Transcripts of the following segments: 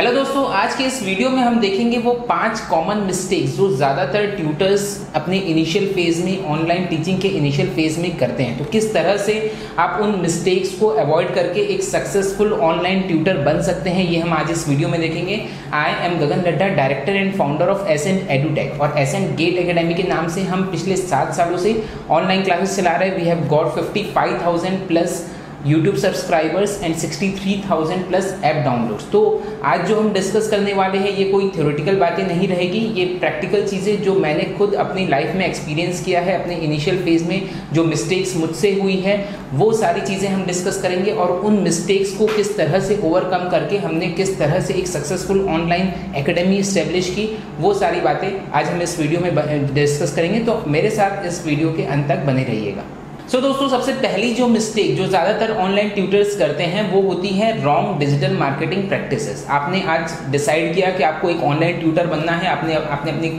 Hello दोस्तों, आज के इस वीडियो में हम देखेंगे वो 5 कॉमन मिस्टेक्स जो ज़्यादातर ट्यूटर्स अपने इनिशियल फेज़ में ऑनलाइन टीचिंग के इनिशियल फेज़ में करते हैं। तो किस तरह से आप उन मिस्टेक्स को अवॉइड करके एक सक्सेसफुल ऑनलाइन ट्यूटर बन सकते हैं, ये हम आज इस वीडियो में देखेंगे। I am Gagan Laddha, director and founder of accent edutech, और एसेंट गेट एकेडमी के नाम से हम पिछले 7 सालों से ऑनलाइन क्लासेस चला रहे हैं। We have got 55,000 plus YouTube subscribers and 63,000 plus app downloads. तो आज जो हम डिस्कस करने वाले हैं ये कोई थ्योरेटिकल बातें नहीं रहेगी, ये प्रैक्टिकल चीज़ें जो मैंने खुद अपनी लाइफ में एक्सपीरियंस किया है। अपने इनिशियल फेज़ में जो मिस्टेक्स मुझसे हुई है वो सारी चीज़ें हम डिस्कस करेंगे, और उन मिस्टेक्स को किस तरह से ओवरकम करके हमने किस तरह से एक सक्सेसफुल ऑनलाइन एकेडमी इस्टेब्लिश की, वो सारी बातें आज हम इस वीडियो में डिस्कस करेंगे। तो मेरे साथ इस वीडियो के अंत तक बने रहिएगा। दोस्तों, सबसे पहली जो मिस्टेक जो ज़्यादातर ऑनलाइन ट्यूटर्स करते हैं वो होती है रॉन्ग डिजिटल मार्केटिंग प्रैक्टिसेस। आपने आज डिसाइड किया कि आपको एक ऑनलाइन ट्यूटर बनना है, आपने अपनी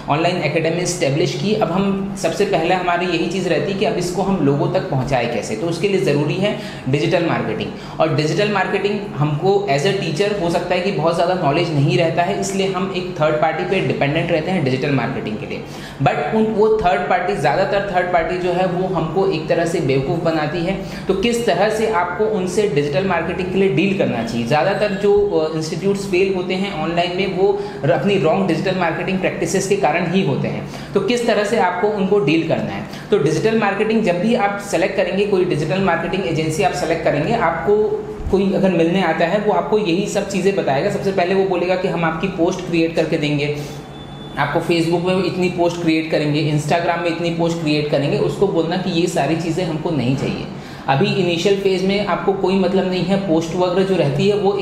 ऑनलाइन एकेडमी इस्टेब्लिश की। अब हम सबसे पहले हमारी यही चीज़ रहती है कि अब इसको हम लोगों तक पहुँचाए कैसे। तो उसके लिए ज़रूरी है डिजिटल मार्केटिंग, और डिजिटल मार्केटिंग हमको एज अ टीचर हो सकता है कि बहुत ज़्यादा नॉलेज नहीं रहता है, इसलिए हम एक थर्ड पार्टी पर डिपेंडेंट रहते हैं डिजिटल मार्केटिंग के लिए। बट वो थर्ड पार्टी, ज़्यादातर थर्ड पार्टी जो है वो हमको एक तरह से बेवकूफ़ बनाती है। तो किस तरह से आपको उनसे डिजिटल मार्केटिंग के लिए डील करना चाहिए। ज़्यादातर जो इंस्टीट्यूट्स फेल होते हैं ऑनलाइन में वो अपनी रॉन्ग डिजिटल मार्केटिंग प्रैक्टिसेस के कारण ही होते हैं। तो किस तरह से आपको उनको डील करना है। तो डिजिटल मार्केटिंग जब भी आप सेलेक्ट करेंगे, कोई डिजिटल मार्केटिंग एजेंसी आप सेलेक्ट करेंगे, आपको कोई अगर मिलने आता है वो आपको यही सब चीज़ें बताएगा। सबसे पहले वो बोलेगा कि हम आपकी पोस्ट क्रिएट करके देंगे, आपको फेसबुक में इतनी पोस्ट क्रिएट करेंगे, इंस्टाग्राम में इतनी पोस्ट क्रिएट करेंगे। उसको बोलना कि ये सारी चीज़ें हमको नहीं चाहिए। अभी इनिशियल फेज़ में आपको कोई मतलब नहीं है। पोस्ट वगैरह जो रहती है वो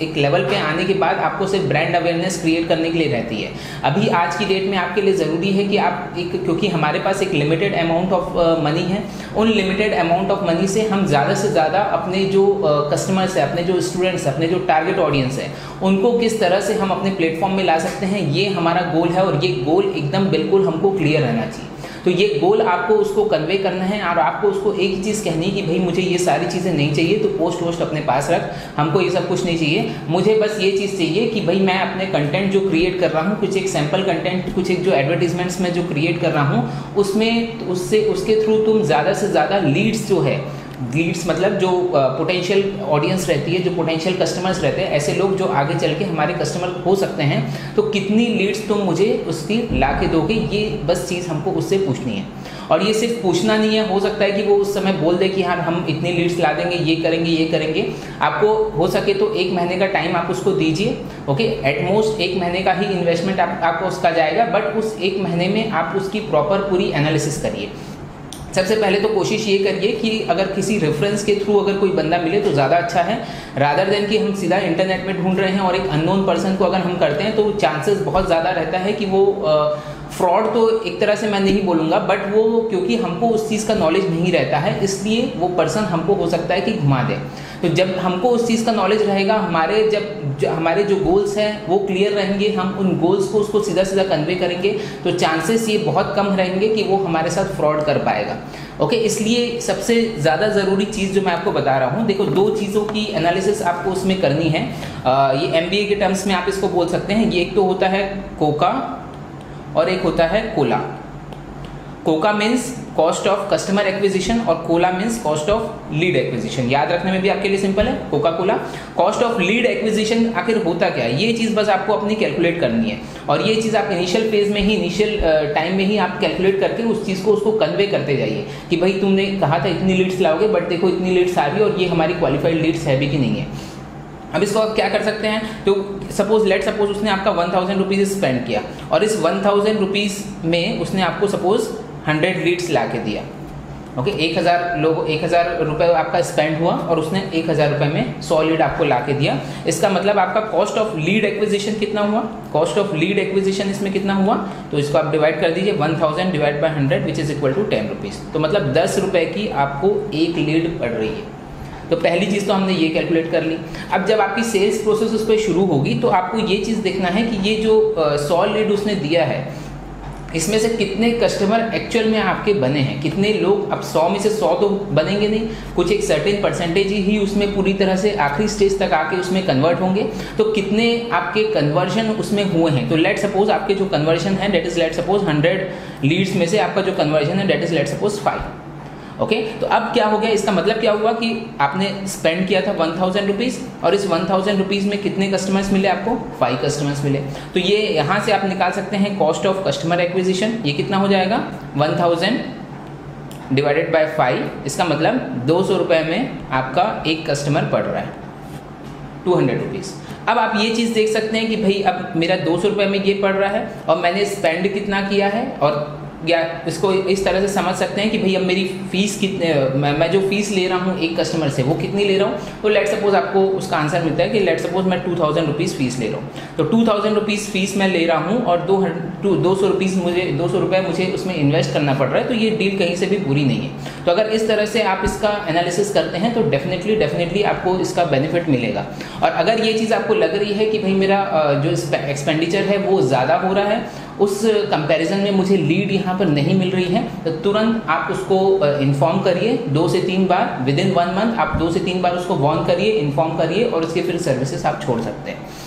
एक लेवल पे आने के बाद आपको सिर्फ ब्रांड अवेयरनेस क्रिएट करने के लिए रहती है। अभी आज की डेट में आपके लिए ज़रूरी है कि आप क्योंकि हमारे पास एक लिमिटेड अमाउंट ऑफ मनी है, उन लिमिटेड अमाउंट ऑफ मनी से हम ज़्यादा से ज़्यादा अपने जो कस्टमर्स है, अपने जो स्टूडेंट्स, अपने जो टारगेट ऑडियंस है, उनको किस तरह से हम अपने प्लेटफॉर्म में ला सकते हैं, ये हमारा गोल है। और ये गोल एकदम बिल्कुल हमको क्लियर रहना चाहिए। तो ये गोल आपको उसको कन्वे करना है, और आपको उसको एक ही चीज़ कहनी है कि भाई मुझे ये सारी चीज़ें नहीं चाहिए, तो पोस्ट वोस्ट अपने पास रख, हमको ये सब कुछ नहीं चाहिए। मुझे बस ये चीज़ चाहिए कि भाई मैं अपने कंटेंट जो क्रिएट कर रहा हूँ, कुछ एक सैम्पल कंटेंट, कुछ एक जो एडवर्टीजमेंट्स में जो क्रिएट कर रहा हूँ, उसमें उसके थ्रू तुम ज़्यादा से ज़्यादा लीड्स जो है, लीड्स मतलब जो पोटेंशियल ऑडियंस रहती है, जो पोटेंशियल कस्टमर्स रहते हैं, ऐसे लोग जो आगे चल के हमारे कस्टमर हो सकते हैं, तो कितनी लीड्स तुम मुझे उसकी ला के दोगे, ये बस चीज़ हमको उससे पूछनी है। और ये सिर्फ पूछना नहीं है, हो सकता है कि वो उस समय बोल दे कि हाँ हम इतनी लीड्स ला देंगे, ये करेंगे, ये करेंगे। आपको हो सके तो 1 महीने का टाइम आप उसको दीजिए। ओके, एटमोस्ट 1 महीने का ही इन्वेस्टमेंट आपको उसका जाएगा, बट उस 1 महीने में आप उसकी प्रॉपर पूरी एनालिसिस करिए। सबसे पहले तो कोशिश ये करिए कि अगर किसी रेफरेंस के थ्रू अगर कोई बंदा मिले तो ज़्यादा अच्छा है, रादर देन कि हम सीधा इंटरनेट में ढूंढ रहे हैं और एक अननोन पर्सन को अगर हम करते हैं तो चांसेस बहुत ज़्यादा रहता है कि वो फ्रॉड, तो एक तरह से मैं नहीं बोलूँगा, बट वो क्योंकि हमको उस चीज़ का नॉलेज नहीं रहता है, इसलिए वो पर्सन हमको हो सकता है कि घुमा दे। तो जब हमको उस चीज़ का नॉलेज रहेगा, हमारे जो गोल्स हैं वो क्लियर रहेंगे, हम उन गोल्स को उसको सीधा सीधा कन्वे करेंगे, तो चांसेस ये बहुत कम रहेंगे कि वो हमारे साथ फ्रॉड कर पाएगा। ओके, इसलिए सबसे ज़्यादा ज़रूरी चीज़ जो मैं आपको बता रहा हूँ, देखो 2 चीज़ों की एनालिसिस आपको उसमें करनी है। ये MBA के टर्म्स में आप इसको बोल सकते हैं। ये एक तो होता है कोका और एक होता है cola. Coca means cost of customer acquisition और cola means cost of lead acquisition. याद रखने में भी आपके लिए सिंपल है, Coca Cola. Cost of lead acquisition आखिर होता क्या है, ये चीज़ बस आपको अपनी कैलकुलेट करनी है, और ये चीज़ आप इनिशियल फेज में ही, इनिशियल टाइम में ही आप कैलकुलेट करके उस चीज़ को उसको कन्वे करते जाइए कि भाई तुमने कहा था इतनी लीड्स लाओगे, बट देखो इतनी लीड्स आ रही है और ये हमारी क्वालिफाइड लीड्स है भी कि नहीं है। अब इसको आप क्या कर सकते हैं, तो सपोज उसने आपका 1000 रुपीज़ स्पेंड किया, और इस 1000 रुपीज़ में उसने आपको सपोज 100 लीड्स ला के दिया। ओके, 1000 रुपये आपका स्पेंड हुआ और उसने 1000 रुपये में 100 लीड आपको ला के दिया। इसका मतलब आपका कॉस्ट ऑफ लीड एक्विजिशन कितना हुआ, कॉस्ट ऑफ लीड एक्विजिशन इसमें कितना हुआ, तो इसको आप डिवाइड कर दीजिए 1000 divide by 100 which is equal to 10 rupees. तो मतलब 10 रुपये की आपको एक लीड पड़ रही है। तो पहली चीज़ तो हमने ये कैलकुलेट कर ली। अब जब आपकी सेल्स प्रोसेस उस पर शुरू होगी तो आपको ये चीज़ देखना है कि ये जो 100 लीड उसने दिया है, इसमें से कितने कस्टमर एक्चुअल में आपके बने हैं, कितने लोग, अब 100 में से 100 तो बनेंगे नहीं, कुछ एक सर्टेन परसेंटेज ही उसमें पूरी तरह से आखिरी स्टेज तक आके उसमें कन्वर्ट होंगे। तो कितने आपके कन्वर्जन उसमें हुए हैं, तो लेट सपोज आपके जो कन्वर्जन है that is let suppose 100 leads में से आपका जो कन्वर्जन है that is let suppose 5। Okay, तो अब क्या हो गया, इसका मतलब क्या हुआ कि आपने स्पेंड किया था 1000 रुपीज़ और इस 1000 रुपीज़ में कितने कस्टमर्स मिले आपको, 5 कस्टमर्स मिले। तो ये यहाँ से आप निकाल सकते हैं कॉस्ट ऑफ कस्टमर एक्विजिशन, ये कितना हो जाएगा 1000 डिवाइडेड बाय 5, इसका मतलब 200 रुपये में आपका एक कस्टमर पड़ रहा है 200 रुपीज़। अब आप ये चीज़ देख सकते हैं कि भाई अब मेरा 200 रुपये में ये पड़ रहा है और मैंने स्पेंड कितना किया है, और या इसको इस तरह से समझ सकते हैं कि भाई अब मेरी फीस कितने, मैं जो फीस ले रहा हूँ एक कस्टमर से वो कितनी ले रहा हूँ। तो लेट सपोज आपको उसका आंसर मिलता है कि लेट सपोज मैं 2000 रुपीज़ फीस ले रहा हूँ। तो 2000 रुपीज़ फीस मैं ले रहा हूँ और 200 रुपीज़ मुझे 200 रुपये मुझे उसमें इन्वेस्ट करना पड़ रहा है, तो ये डील कहीं से भी बुरी नहीं है। तो अगर इस तरह से आप इसका एनालिसिस करते हैं तो डेफिनेटली आपको इसका बेनिफिट मिलेगा। और अगर ये चीज़ आपको लग रही है कि भाई मेरा जो एक्सपेंडिचर है वो ज़्यादा हो रहा है, उस कंपैरिजन में मुझे लीड यहाँ पर नहीं मिल रही है, तो तुरंत आप उसको इन्फॉर्म करिए 2 से 3 बार, विद इन 1 मंथ आप 2 से 3 बार उसको वार्न करिए, इन्फॉर्म करिए और उसके फिर सर्विसेज आप छोड़ सकते हैं।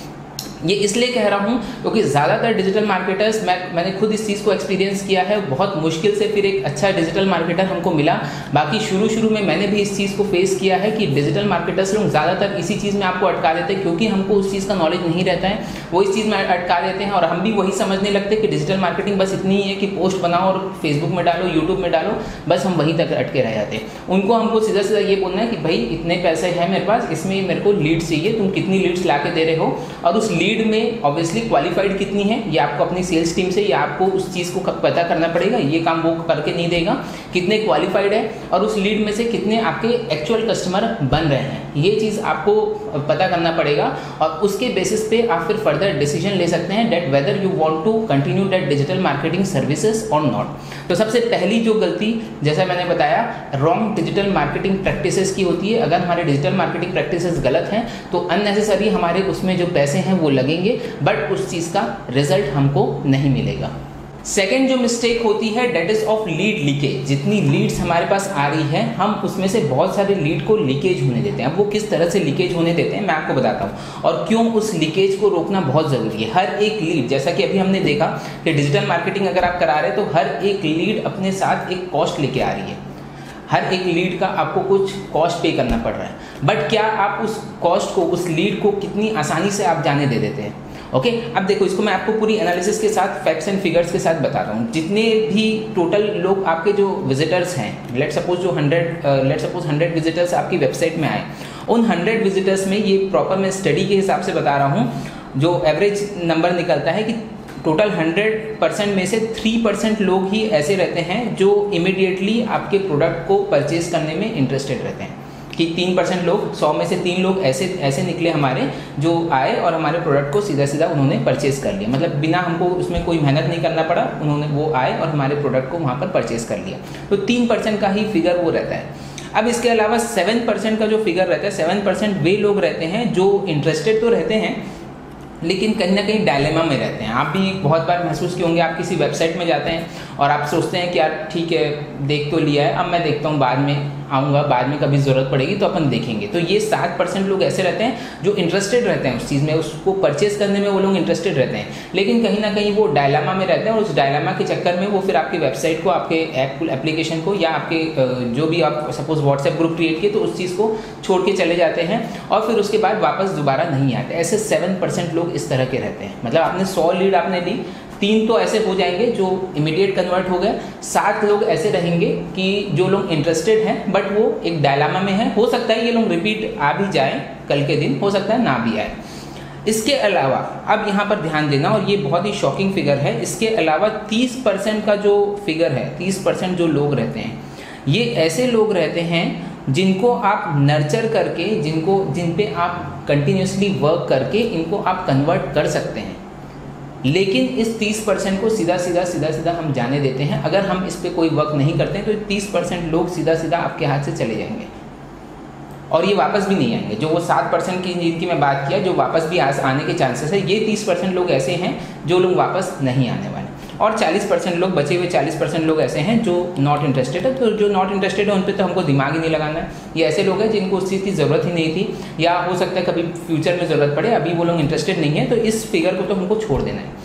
ये इसलिए कह रहा हूँ क्योंकि ज़्यादातर डिजिटल मार्केटर्स, मैंने खुद इस चीज़ को एक्सपीरियंस किया है, बहुत मुश्किल से फिर एक अच्छा डिजिटल मार्केटर हमको मिला। बाकी शुरू में मैंने भी इस चीज़ को फेस किया है कि डिजिटल मार्केटर्स लोग ज़्यादातर इसी चीज़ में आपको अटका देते हैं, क्योंकि हमको उस चीज़ का नॉलेज नहीं रहता है, वो इस चीज़ में अटका देते हैं और हम भी वही समझने लगते हैं कि डिजिटल मार्केटिंग बस इतनी ही है कि पोस्ट बनाओ और फेसबुक में डालो, यूट्यूब में डालो, बस हम वहीं तक अटके रह जाते हैं। उनको हमको सीधा सीधा ये बोलना है कि भाई इतने पैसे हैं मेरे पास, इसमें मेरे को लीड्स चाहिए, तुम कितनी लीड्स ला के दे रहे हो, और उस लीड में ऑब्वियसली क्वालिफाइड कितनी है ये आपको अपनी सेल्स टीम से या आपको उस चीज़ को पता करना पड़ेगा, ये काम वो करके नहीं देगा, कितने क्वालिफाइड है और उस लीड में से कितने आपके एक्चुअल कस्टमर बन रहे हैं, ये चीज़ आपको पता करना पड़ेगा। और उसके बेसिस पे आप फिर फर्दर डिसीजन ले सकते हैं that whether you want to continue that digital marketing services और नॉट। तो सबसे पहली जो गलती, जैसा मैंने बताया, रॉन्ग डिजिटल मार्केटिंग प्रैक्टिसेस की होती है। अगर हमारे डिजिटल मार्केटिंग प्रैक्टिसेस गलत हैं तो अननेसेसरी हमारे उसमें जो पैसे हैं वो लगेंगे, बट उस चीज़ का रिजल्ट हमको नहीं मिलेगा। सेकेंड जो मिस्टेक होती है that is of lead leakage. जितनी लीड्स हमारे पास आ रही है हम उसमें से बहुत सारे लीड को लीकेज होने देते हैं। अब वो किस तरह से लीकेज होने देते हैं मैं आपको बताता हूँ, और क्यों उस लीकेज को रोकना बहुत ज़रूरी है। हर एक लीड, जैसा कि अभी हमने देखा कि डिजिटल मार्केटिंग अगर आप करा रहे हैं तो हर एक लीड अपने साथ एक कॉस्ट लेके आ रही है, हर एक लीड का आपको कुछ कॉस्ट पे करना पड़ रहा है, बट क्या आप उस कॉस्ट को, उस लीड को कितनी आसानी से आप जाने दे देते हैं। ओके, अब देखो इसको मैं आपको पूरी एनालिसिस के साथ, फैक्ट्स एंड फिगर्स के साथ बता रहा हूँ। जितने भी टोटल लोग आपके जो विजिटर्स हैं, लेट सपोज 100 विजिटर्स आपकी वेबसाइट में आए, उन 100 विजिटर्स में ये प्रॉपर मैं स्टडी के हिसाब से बता रहा हूँ, जो एवरेज नंबर निकलता है कि टोटल 100% में से 3% लोग ही ऐसे रहते हैं जो इमीडिएटली आपके प्रोडक्ट को परचेज करने में इंटरेस्टेड रहते हैं। कि 3% लोग, 100 में से 3 लोग ऐसे निकले हमारे जो आए और हमारे प्रोडक्ट को सीधा सीधा उन्होंने परचेज कर लिया, मतलब बिना हमको उसमें कोई मेहनत नहीं करना पड़ा, वो आए और हमारे प्रोडक्ट को वहाँ पर परचेज कर लिया। तो 3% का ही फिगर वो रहता है। अब इसके अलावा 7% का जो फिगर रहता है, 7% वे लोग रहते हैं जो इंटरेस्टेड तो रहते हैं लेकिन कहीं ना कहीं डायलेमा में रहते हैं। आप भी बहुत बार महसूस किए होंगे, आप किसी वेबसाइट में जाते हैं और आप सोचते हैं कि यार ठीक है देख तो लिया है, अब मैं देखता हूँ, बाद में आऊँगा, बाद में कभी ज़रूरत पड़ेगी तो अपन देखेंगे। तो ये 7% लोग ऐसे रहते हैं जो इंटरेस्टेड रहते हैं उस चीज़ में, उसको परचेज करने में वो लोग इंटरेस्टेड रहते हैं, लेकिन कहीं ना कहीं वो डायलेमा में रहते हैं और उस डायलेमा के चक्कर में वो फिर आपकी वेबसाइट को, आपके एप्लीकेशन को या आपके जो भी आप सपोज व्हाट्सएप ग्रुप क्रिएट किए तो उस चीज़ को छोड़ के चले जाते हैं और फिर उसके बाद वापस दोबारा नहीं आते। ऐसे 7% लोग इस तरह के रहते हैं। मतलब आपने 100 लीड आपने ली, 3 तो ऐसे हो जाएंगे जो इमीडिएट कन्वर्ट हो गए, 7 लोग ऐसे रहेंगे कि जो लोग इंटरेस्टेड हैं बट वो एक डायलामा में है। हो सकता है ये लोग रिपीट आ भी जाए कल के दिन, हो सकता है ना भी आए। इसके अलावा अब यहाँ पर ध्यान देना, और ये बहुत ही शॉकिंग फिगर है, इसके अलावा 30% का जो फिगर है, 30% जो लोग रहते हैं, ये ऐसे लोग रहते हैं जिनको आप नर्चर करके, जिन पे आप कंटिन्यूसली वर्क करके इनको आप कन्वर्ट कर सकते हैं, लेकिन इस 30% को सीधा सीधा हम जाने देते हैं। अगर हम इस पे कोई वर्क नहीं करते हैं तो 30% लोग सीधा सीधा आपके हाथ से चले जाएंगे और ये वापस भी नहीं आएंगे। जो वो 7% की जिनकी मैं बात किया जो वापस भी आने के चांसेस है, ये 30% लोग ऐसे हैं जो लोग वापस नहीं आने वाले। और 40% लोग, बचे हुए 40% लोग ऐसे हैं जो नॉट इंटरेस्टेड है। तो जो नॉट इंटरेस्टेड है उन पर तो हमको दिमाग ही नहीं लगाना है। ये ऐसे लोग हैं जिनको उस चीज़ की ज़रूरत ही नहीं थी, या हो सकता है कभी फ्यूचर में ज़रूरत पड़े, अभी वो लोग इंटरेस्टेड नहीं है, तो इस फिगर को तो हमको छोड़ देना है।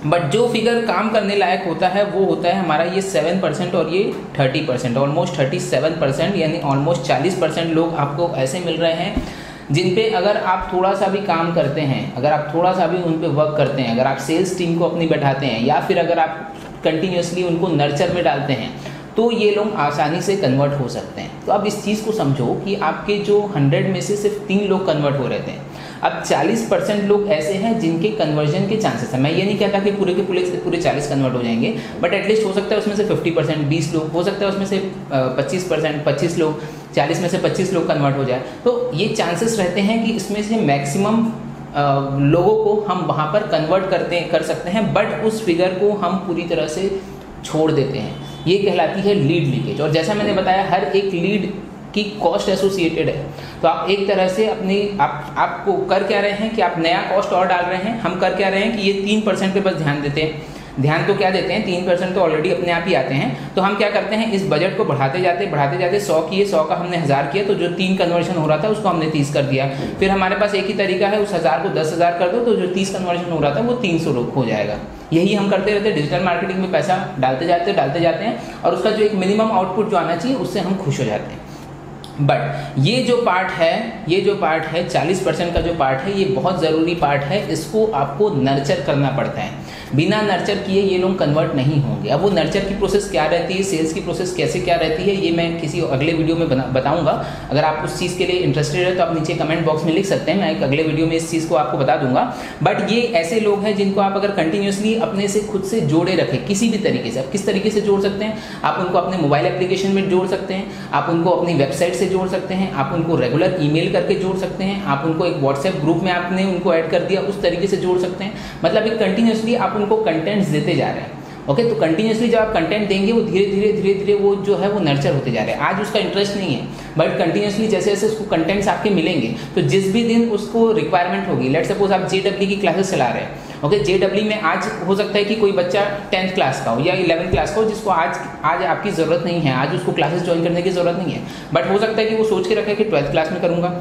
बट जो फिगर काम करने लायक होता है वो होता है हमारा ये 7% और ये 30%, ऑलमोस्ट 37%, यानी ऑलमोस्ट 40% लोग आपको ऐसे मिल रहे हैं जिन पे अगर आप थोड़ा सा भी काम करते हैं, अगर आप थोड़ा सा भी उन पे वर्क करते हैं, अगर आप सेल्स टीम को अपनी बैठाते हैं, या फिर अगर आप कंटिन्यूसली उनको नर्चर में डालते हैं, तो ये लोग आसानी से कन्वर्ट हो सकते हैं। तो अब इस चीज़ को समझो कि आपके जो 100 में से सिर्फ 3 लोग कन्वर्ट हो रहे थे, अब 40% लोग ऐसे हैं जिनके कन्वर्जन के चांसेस हैं। मैं ये नहीं कहता कि पूरे के पूरे 40 कन्वर्ट हो जाएंगे, बट एटलीस्ट हो सकता है उसमें से 50%, 20 लोग, हो सकता है उसमें से 25%, 25 लोग, 40 में से 25 लोग कन्वर्ट हो जाए। तो ये चांसेस रहते हैं कि इसमें से मैक्सिमम लोगों को हम वहाँ पर कन्वर्ट कर सकते हैं, बट उस फिगर को हम पूरी तरह से छोड़ देते हैं। ये कहलाती है लीड लीकेज। और जैसा मैंने बताया, हर एक लीड की कॉस्ट एसोसिएटेड है। तो आप एक तरह से अपनी आपको कर क्या रहे हैं कि आप नया कॉस्ट और डाल रहे हैं। हम कर क्या रहे हैं कि ये 3% पे बस ध्यान देते हैं। ध्यान तो क्या देते हैं, 3% तो ऑलरेडी अपने आप ही आते हैं। तो हम क्या करते हैं, इस बजट को बढ़ाते जाते 100 किए, 100 का हमने 1000 किया, तो जो 3 कन्वर्जन हो रहा था उसको हमने 30 कर दिया। फिर हमारे पास एक ही तरीका है, उस 1000 को 10,000 कर दो, तो जो 30 कन्वर्जन हो रहा था वो 300 हो जाएगा। यही हम करते रहते, डिजिटल मार्केटिंग में पैसा डालते जाते हैं, और उसका जो एक मिनिमम आउटपुट जो आना चाहिए उससे हम खुश हो जाते हैं। बट ये जो पार्ट है 40% का जो पार्ट है, ये बहुत ज़रूरी पार्ट है। इसको आपको नर्चर करना पड़ता है। बिना नर्चर किए ये लोग कन्वर्ट नहीं होंगे। अब वो नर्चर की प्रोसेस क्या रहती है, सेल्स की प्रोसेस कैसे क्या रहती है, ये मैं किसी अगले वीडियो में बताऊंगा। अगर आप उस चीज़ के लिए इंटरेस्टेड है तो आप नीचे कमेंट बॉक्स में लिख सकते हैं, मैं एक अगले वीडियो में इस चीज़ को आपको बता दूंगा। बट ये ऐसे लोग हैं जिनको आप अगर कंटिन्यूसली अपने से खुद से जोड़े रखें किसी भी तरीके से, आप किस तरीके से जोड़ सकते हैं, आप उनको अपने मोबाइल एप्लीकेशन में जोड़ सकते हैं, आप उनको अपनी वेबसाइट से जोड़ सकते हैं, आप उनको रेगुलर ईमेल करके जोड़ सकते हैं, आप उनको एक व्हाट्सएप ग्रुप में आपने उनको ऐड कर दिया, उस तरीके से जोड़ सकते हैं। मतलब एक कंटिन्यूसली आप उनको कंटेंट्स देते जा रहे हैं। ओके, तो कंटिन्यूसली जब आप कंटेंट देंगे, वो धीरे धीरे वो जो है वो नर्चर होते जा रहे हैं। आज उसका इंटरेस्ट नहीं है, बट कंटिन्यूसली जैसे जैसे उसको कंटेंट्स आपके मिलेंगे, तो जिस भी दिन उसको रिक्वायरमेंट होगी, लेट सपोज आप JEE की क्लासेस चला रहे हैं। ओके, JEE में आज हो सकता है कि कोई बच्चा 10th क्लास का हो या 11th क्लास का हो, जिसको आज आपकी ज़रूरत नहीं है, आज उसको क्लासेस ज्वाइन करने की ज़रूरत नहीं है, बट हो सकता है कि वो सोच के रखे कि 12th क्लास में करूँगा।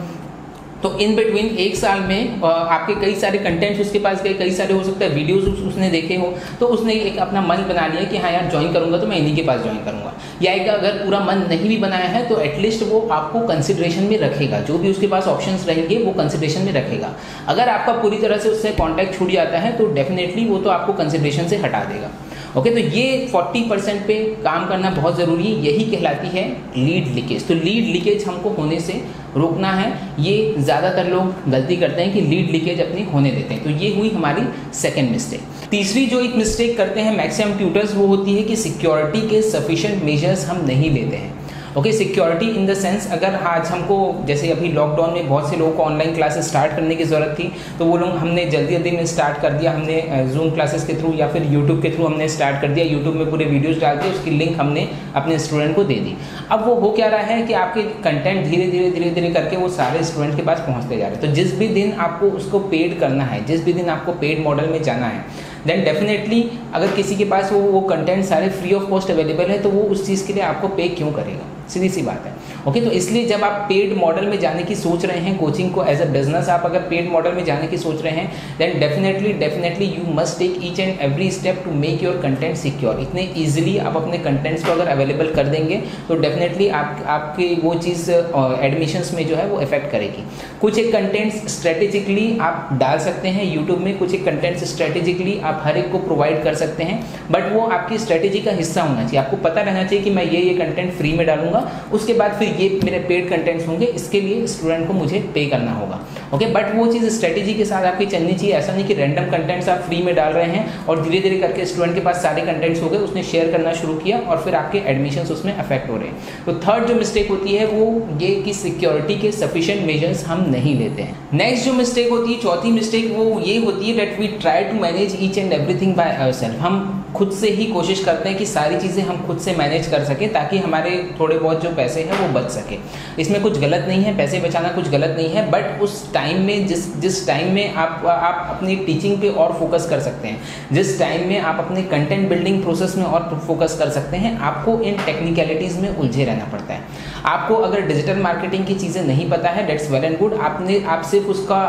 तो इन बिटवीन 1 साल में आपके कई सारे कंटेंट्स उसके पास गए, कई सारे हो सकता है वीडियोस उसने देखे हो, तो उसने एक अपना मन बना लिया कि हाँ यार ज्वाइन करूंगा तो मैं इन्हीं के पास ज्वाइन करूंगा। या एक अगर पूरा मन नहीं भी बनाया है तो एटलीस्ट वो आपको कंसिडरेशन में रखेगा, जो भी उसके पास ऑप्शंस रहेंगे वो कंसिडरेशन में रखेगा। अगर आपका पूरी तरह से उससे कॉन्टैक्ट छूट जाता है तो डेफिनेटली वो तो आपको कंसिडरेशन से हटा देगा। ओके, तो ये 40% पे काम करना बहुत ज़रूरी है, यही कहलाती है लीड लीकेज। तो लीड लीकेज हमको होने से रोकना है। ये ज़्यादातर लोग गलती करते हैं कि लीड लीकेज अपनी होने देते हैं। तो ये हुई हमारी सेकंड मिस्टेक। तीसरी जो एक मिस्टेक करते हैं मैक्सिमम ट्यूटर्स, वो होती है कि सिक्योरिटी के सफिशिएंट मेजर्स हम नहीं लेते हैं। Okay, security in the sense, अगर आज हमको जैसे अभी लॉकडाउन में बहुत से लोगों को ऑनलाइन क्लासेस स्टार्ट करने की ज़रूरत थी, तो वो लोग हमने जल्दी में स्टार्ट कर दिया। हमने जूम क्लासेस के थ्रू या फिर यूट्यूब के थ्रू हमने स्टार्ट कर दिया। यूट्यूब में पूरे वीडियोस डाल के उसकी लिंक हमने अपने स्टूडेंट को दे दी। अब वो हो क्या रहा है कि आपके कंटेंट धीरे धीरे करके वो सारे स्टूडेंट के पास पहुँचते जा रहे हैं। तो जिस भी दिन आपको उसको पेड करना है, जिस भी दिन आपको पेड मॉडल में जाना है, देन डेफिनेटली अगर किसी के पास वो कंटेंट सारे फ्री ऑफ कॉस्ट अवेलेबल है, तो वो उस चीज़ के लिए आपको पे क्यों करेगा? सीधी सी बात है। ओके, तो इसलिए जब आप पेड मॉडल में जाने की सोच रहे हैं, कोचिंग को एज अ बिजनेस आप अगर पेड मॉडल में जाने की सोच रहे हैं, then definitely you must take each and every step to make your content secure. इतने ईजिली आप अपने कंटेंट्स को अगर अवेलेबल कर देंगे तो डेफिनेटली आपकी वो चीज़ एडमिशन्स में जो है वो इफेक्ट करेगी। कुछ एक कंटेंट्स स्ट्रेटेजिकली आप डाल सकते हैं यूट्यूब में, कुछ एक कंटेंट्स स्ट्रेटेजिकली आप हर एक को प्रोवाइड कर सकते हैं, बट वो आपकी स्ट्रेटेजी का हिस्सा होना चाहिए। आपको पता रहना चाहिए कि मैं ये कंटेंट फ्री में डालूंगा, उसके बाद फिर ये मेरे पेड कंटेंट्स होंगे, इसके लिए स्टूडेंट को मुझे पे करना होगा। ओके, बट वो चीज़ स्ट्रेटेजी के साथ आपकी चलनी चाहिए। ऐसा नहीं कि रैंडम कंटेंट्स आप फ्री में डाल रहे हैं और धीरे धीरे करके स्टूडेंट के पास सारे कंटेंट्स हो गए, उसने शेयर करना शुरू किया और फिर आपके एडमिशन्स उसमें अफेक्ट हो रहे हैं। तो थर्ड जो मिस्टेक होती है वो ये कि सिक्योरिटी के सफिशिएंट मेजर्स हम नहीं लेते हैं। नेक्स्ट जो मिस्टेक होती है, चौथी मिस्टेक, वो ये होती है that we try to manage each and everything by ourself. हम खुद से ही कोशिश करते हैं कि सारी चीज़ें हम खुद से मैनेज कर सकें ताकि हमारे थोड़े बहुत जो पैसे हैं वो बच सके। इसमें कुछ गलत नहीं है, पैसे बचाना कुछ गलत नहीं है, बट उस टाइम में जिस टाइम में आप अपनी टीचिंग पे और फोकस कर सकते हैं, जिस टाइम में आप अपने कंटेंट बिल्डिंग प्रोसेस में और फोकस कर सकते हैं, आपको इन टेक्निकलिटीज़ में उलझे रहना पड़ता है। आपको अगर डिजिटल मार्केटिंग की चीज़ें नहीं पता है, डेट्स वेल एंड गुड, आप सिर्फ उसका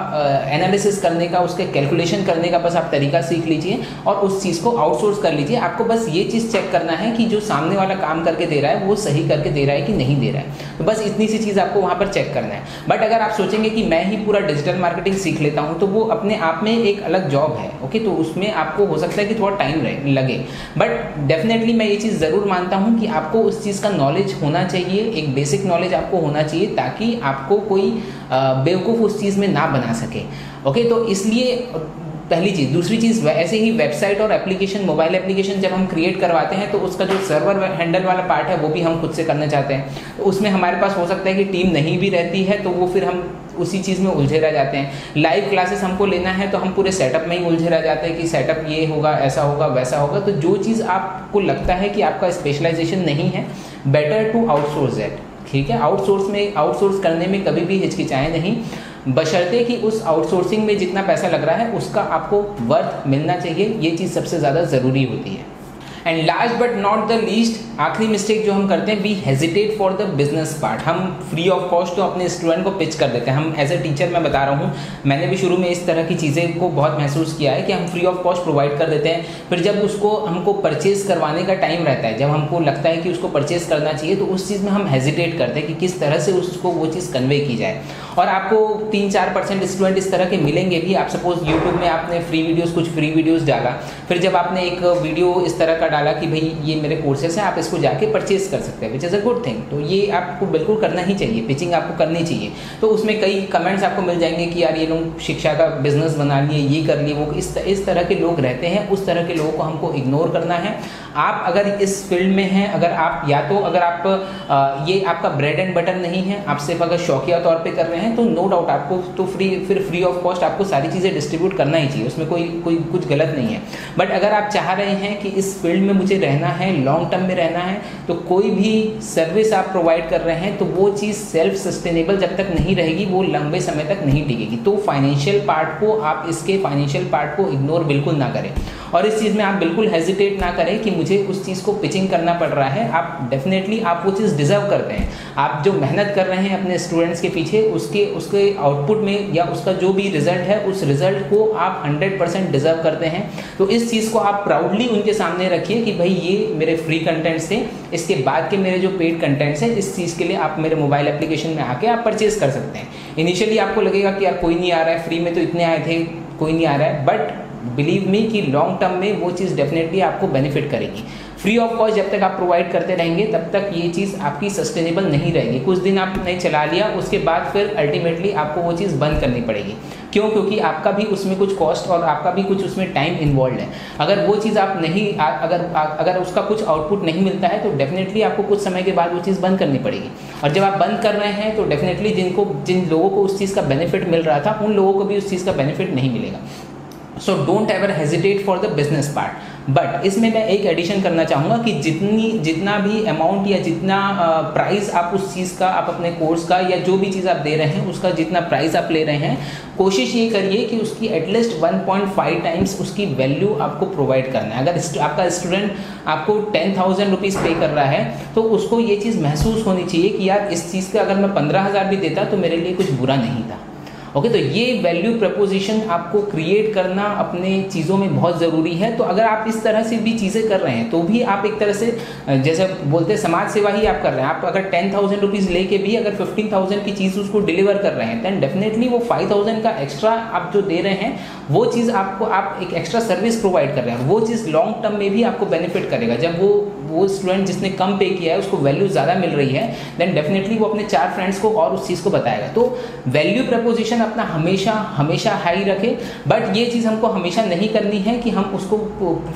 एनालिसिस करने का, उसके कैलकुलेशन करने का बस आप तरीका सीख लीजिए और उस चीज़ को आउटसोर्स कर लीजिए। आपको बस ये चीज़ चेक करना है कि जो सामने वाला काम करके दे रहा है वो सही करके दे रहा है कि नहीं दे रहा है, तो बस इतनी सी चीज़ आपको वहाँ पर चेक करना है। बट अगर आप सोचेंगे कि मैं ही पूरा डिजिटल मार्केटिंग सीख लेता हूँ, तो वो अपने आप में एक अलग जॉब है, ओके, तो उसमें आपको हो सकता है कि थोड़ा टाइम लगे, बट डेफिनेटली मैं ये चीज़ ज़रूर मानता हूँ कि आपको उस चीज़ का नॉलेज होना चाहिए, एक बेसिक नॉलेज आपको होना चाहिए, ताकि आपको कोई बेवकूफ़ उस चीज़ में ना बना सके, ओके। तो इसलिए पहली चीज़। दूसरी चीज़, ऐसे ही वेबसाइट और एप्लीकेशन, मोबाइल एप्लीकेशन जब हम क्रिएट करवाते हैं तो उसका जो सर्वर हैंडल वाला पार्ट है वो भी हम खुद से करना चाहते हैं, तो उसमें हमारे पास हो सकता है कि टीम नहीं भी रहती है, तो वो फिर हम उसी चीज़ में उलझे रह जाते हैं। लाइव क्लासेस हमको लेना है तो हम पूरे सेटअप में ही उलझे रह जाते हैं कि सेटअप ये होगा, ऐसा होगा, वैसा होगा। तो जो चीज़ आपको लगता है कि आपका स्पेशलाइजेशन नहीं है, बेटर टू आउटसोर्स दैट, ठीक है। आउटसोर्स करने में कभी भी हिचकिचाएं नहीं, बशर्ते कि उस आउटसोर्सिंग में जितना पैसा लग रहा है उसका आपको वर्थ मिलना चाहिए, ये चीज़ सबसे ज़्यादा ज़रूरी होती है। And last but not the least, आखिरी मिस्टेक जो हम करते हैं, we hesitate for the business part. हम फ्री ऑफ कॉस्ट तो अपने स्टूडेंट को पिच कर देते हैं। हम एज ए टीचर मैं बता रहा हूँ, मैंने भी शुरू में इस तरह की चीज़ें को बहुत महसूस किया है कि हम फ्री ऑफ कॉस्ट प्रोवाइड कर देते हैं, फिर जब उसको हमको परचेज करवाने का टाइम रहता है, जब हमको लगता है कि उसको परचेज करना चाहिए, तो उस चीज़ में हम हेजिटेट करते हैं कि किस तरह से उसको वो चीज़ कन्वे की जाए। और आपको 3-4% स्टूडेंट इस तरह के मिलेंगे भी। आप सपोज यूट्यूब में आपने कुछ फ्री वीडियोस डाला, फिर जब आपने एक वीडियो इस तरह का डाला कि भाई ये मेरे कोर्सेस हैं, आप इसको जाके परचेज कर सकते हैं, which is a good thing, तो ये आपको बिल्कुल करना ही चाहिए, पिचिंग आपको करनी चाहिए। तो उसमें कई कमेंट्स आपको मिल जाएंगे कि यार ये लोग शिक्षा का बिजनेस बना लिए, ये कर लिए, वो इस तरह के लोग रहते हैं। उस तरह के लोगों को हमको इग्नोर करना है। आप अगर इस फील्ड में हैं, अगर आप ये आपका ब्रेड एंड बटर नहीं है, आप सिर्फ अगर शौकिया तौर पे कर रहे हैं, तो नो डाउट आपको तो फ्री ऑफ कॉस्ट आपको सारी चीज़ें डिस्ट्रीब्यूट करना ही चाहिए, उसमें कोई कुछ गलत नहीं है। बट अगर आप चाह रहे हैं कि इस फील्ड में मुझे रहना है, लॉन्ग टर्म में रहना है, तो कोई भी सर्विस आप प्रोवाइड कर रहे हैं तो वो चीज़ सेल्फ सस्टेनेबल जब तक नहीं रहेगी, वो लंबे समय तक नहीं टिकेगी। तो फाइनेंशियल पार्ट को इग्नोर बिल्कुल ना करें, और इस चीज़ में आप बिल्कुल हेजिटेट ना करें कि मुझे उस चीज़ को पिचिंग करना पड़ रहा है। आप डेफिनेटली आप वो चीज़ डिजर्व करते हैं। आप जो मेहनत कर रहे हैं अपने स्टूडेंट्स के पीछे, उसके आउटपुट में या उसका जो भी रिजल्ट है, उस रिजल्ट को आप 100% डिजर्व करते हैं। तो इस चीज़ को आप प्राउडली उनके सामने रखिए कि भाई ये मेरे फ्री कंटेंट्स थे, इसके बाद के मेरे जो पेड कंटेंट्स हैं, इस चीज़ के लिए आप मेरे मोबाइल एप्लीकेशन में आके आप परचेज कर सकते हैं। इनिशियली आपको लगेगा कि यार कोई नहीं आ रहा है, फ्री में तो इतने आए थे, कोई नहीं आ रहा है, बट बिलीव मी कि लॉन्ग टर्म में वो चीज़ डेफिनेटली आपको बेनिफिट करेगी। फ्री ऑफ कॉस्ट जब तक आप प्रोवाइड करते रहेंगे तब तक ये चीज़ आपकी सस्टेनेबल नहीं रहेगी। कुछ दिन आपने चला लिया, उसके बाद फिर अल्टीमेटली आपको वो चीज़ बंद करनी पड़ेगी। क्यों? क्योंकि आपका भी उसमें कुछ कॉस्ट और आपका भी कुछ उसमें टाइम इन्वॉल्व है। अगर वो चीज़ आप नहीं अगर उसका कुछ आउटपुट नहीं मिलता है तो डेफिनेटली आपको कुछ समय के बाद वो चीज़ बंद करनी पड़ेगी। और जब आप बंद कर रहे हैं तो डेफिनेटली जिन लोगों को उस चीज़ का बेनिफिट मिल रहा था, उन लोगों को भी उस चीज़ का बेनिफिट नहीं मिलेगा। So don't ever hesitate for the business part. But इसमें मैं एक एडिशन करना चाहूँगा कि जितना भी अमाउंट या जितना प्राइस आप उस चीज़ का, आप अपने कोर्स का या जो भी चीज़ आप दे रहे हैं उसका जितना प्राइस आप ले रहे हैं, कोशिश ये करिए कि उसकी एटलीस्ट 1.5 टाइम्स उसकी वैल्यू आपको प्रोवाइड करना है। अगर आपका स्टूडेंट आपको 10,000 रुपीज़ पे कर रहा है तो उसको ये चीज़ महसूस होनी चाहिए कि यार इस चीज़ का अगर मैं 15,000 भी देता तो मेरे लिए कुछ बुरा नहीं था। ओके, तो ये वैल्यू प्रपोजिशन आपको क्रिएट करना अपने चीज़ों में बहुत ज़रूरी है। तो अगर आप इस तरह से भी चीज़ें कर रहे हैं तो भी आप एक तरह से, जैसे बोलते हैं, समाज सेवा ही आप कर रहे हैं। आप अगर 10,000 रुपीज़ लेके भी अगर 15,000 की चीज़ उसको डिलीवर कर रहे हैं, दैन डेफिनेटली वो 5,000 का एक्स्ट्रा आप जो दे रहे हैं वो चीज़ आपको, आप एक एक्स्ट्रा सर्विस प्रोवाइड कर रहे हैं, वो चीज़ लॉन्ग टर्म में भी आपको बेनिफिट करेगा। जब वो स्टूडेंट जिसने कम पे किया है उसको वैल्यू ज़्यादा मिल रही है, देन डेफिनेटली वो अपने 4 फ्रेंड्स को और उस चीज़ को बताएगा। तो वैल्यू प्रपोजिशन अपना हमेशा हाई रखें। बट ये चीज़ हमको हमेशा नहीं करनी है कि हम उसको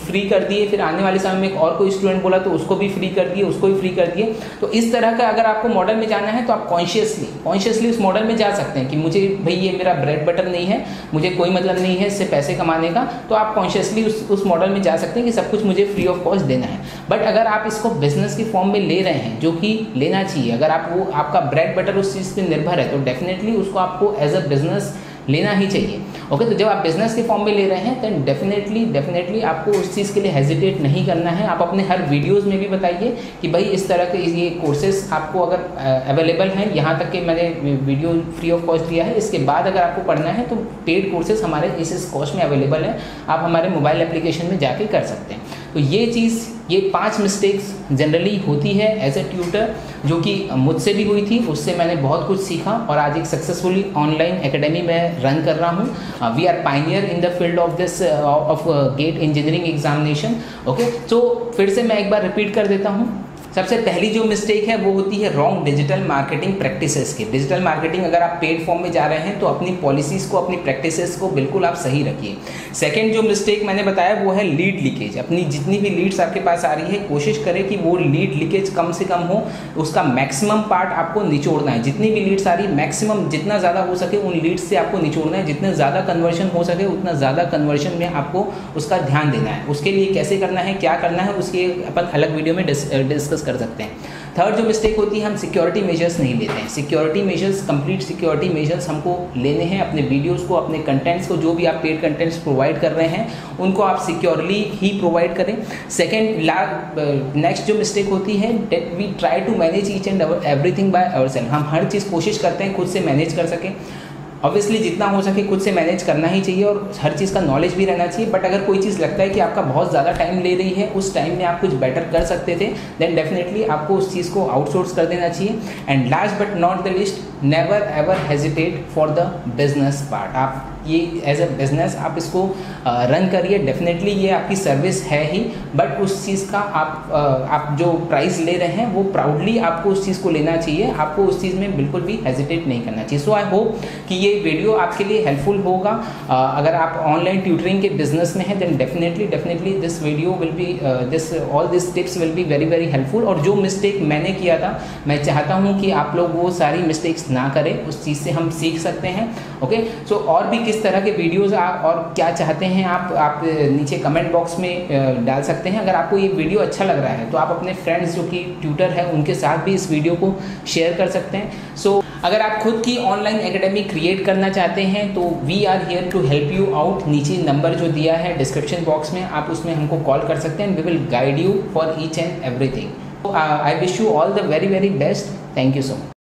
फ्री कर दिए, फिर आने वाले समय में एक और कोई स्टूडेंट बोला तो उसको भी फ्री कर दिए, उसको भी फ्री कर दिए। तो इस तरह का अगर आपको मॉडल में जाना है तो आप कॉन्शियसली उस मॉडल में जा सकते हैं कि मुझे भाई ये मेरा ब्रेड बटर नहीं है, मुझे कोई मतलब नहीं है इससे पैसे कमाने का, तो आप कॉन्शियसली उस मॉडल में जा सकते हैं कि सब कुछ मुझे फ्री ऑफ कॉस्ट देना है। बट अगर आप इसको बिजनेस की फॉर्म में ले रहे हैं, जो कि लेना चाहिए, अगर आपका ब्रेड बटर उस चीज़ पर निर्भर है, तो डेफिनेटली उसको आपको एज अ बिजनेस लेना ही चाहिए। ओके, तो जब आप बिजनेस के फॉर्म में ले रहे हैं तो डेफिनेटली आपको उस चीज़ के लिए हेजिटेट नहीं करना है। आप अपने हर वीडियोस में भी बताइए कि भाई इस तरह के ये कोर्सेज आपको अगर अवेलेबल हैं, यहाँ तक कि मैंने वीडियो फ्री ऑफ कॉस्ट दिया है, इसके बाद अगर आपको पढ़ना है तो पेड कोर्सेज हमारे इस कॉस्ट में अवेलेबल है, आप हमारे मोबाइल एप्लीकेशन में जाके कर सकते हैं। तो ये 5 मिस्टेक्स जनरली होती है एज ए ट्यूटर, जो कि मुझसे भी हुई थी, उससे मैंने बहुत कुछ सीखा और आज एक सक्सेसफुली ऑनलाइन एकेडमी में रन कर रहा हूँ। We are pioneer in the field of this of GATE engineering examination. Okay, तो फिर से मैं एक बार रिपीट कर देता हूँ। सबसे पहली जो मिस्टेक है वो होती है रॉन्ग डिजिटल मार्केटिंग प्रैक्टिसेस की। डिजिटल मार्केटिंग अगर आप पेड फॉर्म में जा रहे हैं तो अपनी पॉलिसीज़ को, अपनी प्रैक्टिसेस को बिल्कुल आप सही रखिए। सेकंड जो मिस्टेक मैंने बताया वो है लीड लीकेज। अपनी जितनी भी लीड्स आपके पास आ रही है, कोशिश करें कि वो लीड लीकेज कम से कम हो, उसका मैक्सिमम पार्ट आपको निचोड़ना है। जितनी भी लीड्स आ रही है मैक्सिमम जितना ज़्यादा हो सके उन लीड्स से आपको निचोड़ना है। जितने ज़्यादा कन्वर्शन हो सके उतना ज़्यादा कन्वर्शन में आपको उसका ध्यान देना है। उसके लिए कैसे करना है, क्या करना है, उसके अपन अलग वीडियो में डिस्कस कर सकते हैं। थर्ड जो मिस्टेक होती है, हम सिक्योरिटी मेजर्स नहीं लेते हैं। Security measures, complete security measures हमको लेने हैं अपने वीडियोस को, अपने कंटेंट्स को, जो भी आप पेड कंटेंट्स प्रोवाइड कर रहे हैं उनको आप सिक्योरली ही प्रोवाइड करें। सेकेंड नेक्स्ट जो मिस्टेक होती है, that we try to manage each and everything by ourself. हम हर चीज़ कोशिश करते हैं खुद से मैनेज कर सकें। ऑब्वियसली जितना हो सके खुद से मैनेज करना ही चाहिए और हर चीज़ का नॉलेज भी रहना चाहिए। बट अगर कोई चीज़ लगता है कि आपका बहुत ज़्यादा टाइम ले रही है, उस टाइम में आप कुछ बेटर कर सकते थे, देन डेफिनेटली आपको उस चीज़ को आउटसोर्स कर देना चाहिए। And last but not the list, never ever hesitate for the business part. आप ये एज अ बिजनेस आप इसको रन करिए। डेफिनेटली ये आपकी सर्विस है ही, बट उस चीज़ का आप जो प्राइस ले रहे हैं वो प्राउडली आपको उस चीज़ को लेना चाहिए। आपको उस चीज़ में बिल्कुल भी हेजिटेट नहीं करना चाहिए। सो आई होप कि ये वीडियो आपके लिए हेल्पफुल होगा। अगर आप ऑनलाइन ट्यूटरिंग के बिजनेस में हैं then definitely this video will be all this tips will be very helpful. और जो मिस्टेक मैंने किया था, मैं चाहता हूँ कि आप लोग वो सारी मिस्टेक्स ना करें, उस चीज़ से हम सीख सकते हैं। ओके, सो और भी किस तरह के वीडियोस आप और क्या चाहते हैं आप नीचे कमेंट बॉक्स में डाल सकते हैं। अगर आपको ये वीडियो अच्छा लग रहा है तो आप अपने फ्रेंड्स जो कि ट्यूटर है उनके साथ भी इस वीडियो को शेयर कर सकते हैं। सो अगर आप खुद की ऑनलाइन एकेडमी क्रिएट करना चाहते हैं तो we are here to help you out. नीचे नंबर जो दिया है डिस्क्रिप्शन बॉक्स में, आप उसमें हमको कॉल कर सकते हैं। We will guide you for each and everything. I wish you all the very best. Thank you so much.